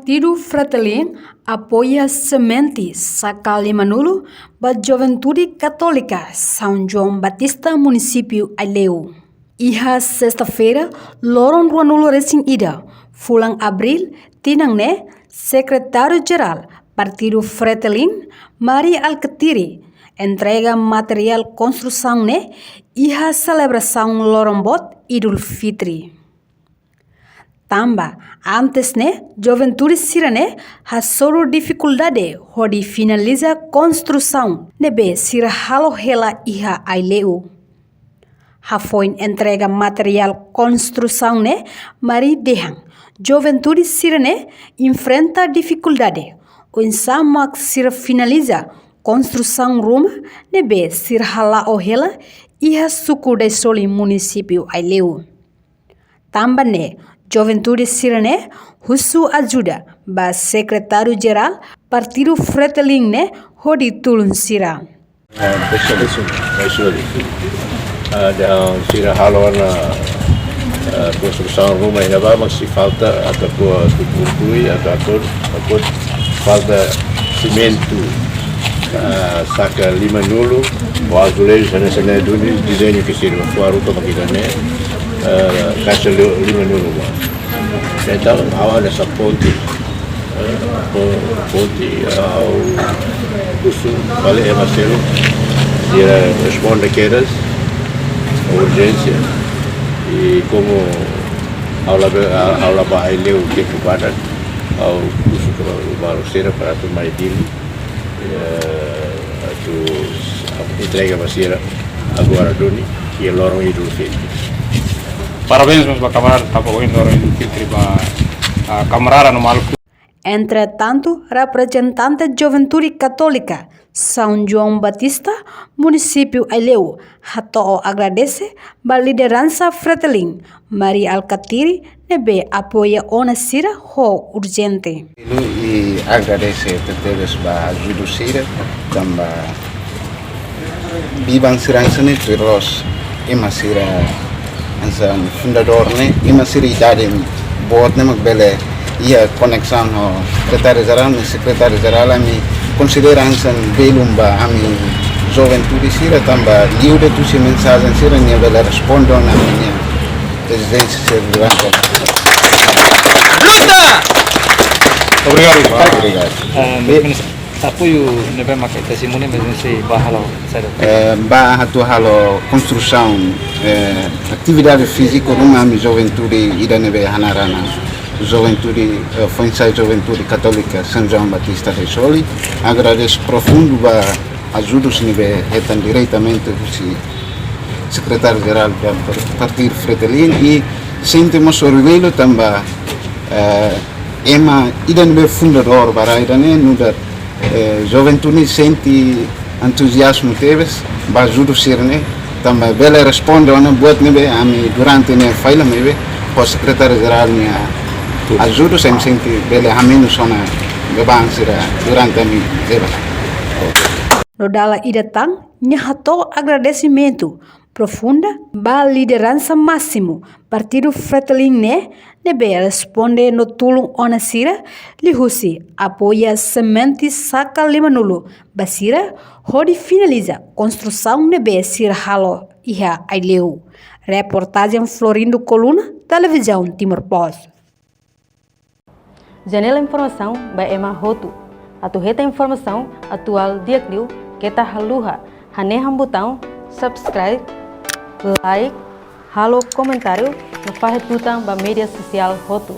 Partido Fretilin apoia semente Sacalimanulu da Juventude Católica São João Batista, município Aileu. Iha sexta-feira, Loron Ruanulo Racing Ida, Fulang Abril, Tinangne, secretário-geral Partido Fretilin, Mari Alcatiri, entrega material construção ne iha celebração Lorombot Idul Fitri. Tamba, antes ne, Juventude Sirane hasoro dificuldade hodi finaliza construção nebe sira halo hela iha Aileu. Hafoin entrega material construção ne mari dehang. Juventude Sirane enfrenta dificuldade. O insamak sira finaliza construção rumah nebe sira hala ohela iha suku de soli município Aileu. Tamba ne, Juventude Sirane husu ajuda ba secretário-geral Partido Fretilin ne hodi tulun sira. Sira halo na construção rumah ainda vai, mas se falta até concluir, até falta cimento, saca lima nulo, o azulejo sana duni desenho que sirva para ruta makinane, caixa lima nulo. Então awal essa ponte ao curso vale é Marcelo, dia responde quedas, urgência e como aula para Aileu que kepada ao curso para o Sera para tu mai dili tu entrega para agora doni que lorong Idul Fitri. Parabéns meus camaradas para o lorong Idul Fitri para camarada no Maluco. Entretanto, representante da Juventude Católica São João Batista, município Aileu, Hato agradece a liderança Fretilin, Mari Alcatiri, nebe apoia ona sira ho urgente. E agradece a todos a ajuda sira, também bibang siransani terus emasira ansan fundador ne emasira idade buat nama bele ia conexão ho secretário-geral ami considera ansan belumba ami juventude sira também liuda tu se mensagem sira nia bele respondo na minha presidência servidão. Obrigado. Apoio nebe makai testemunho mesmo se bahalo sabe. Bahatu halo construção atividade física numa ami juventude ida nebe hanarana. Juventude, Fonseca Juventude Católica São João Batista de Soli. Agradeço profundo a ajuda se nebe retan diretamente o secretário-geral do Partido Fretilin e sentimos orgulho também ema ida nebe fundador para ida ne nuda Juventude sente entusiasmo teves ba ajuda sirne também bela responde ona buat nebe ami durante ne faila nebe o secretário-geral nia ajuda sem sente bela ameno sona bebang sira durante a minha vida. No dala idatang, nyahato agradecimento profunda ba liderança máximo Partido Fretilin ne nebe responde no tulung ona sira lihusi apoia semente saca limanulu basira hodi finaliza construção nebe sira halo iha Aileu. Reportagem Florindo Coluna, Televisão Timor-Poste. Janela Informação by Emma Rotu. Atuheta informação atual dia kriu kita haluha haneham botão subscribe, like, halo comentário no fahet tutang ba media sosial Rotu.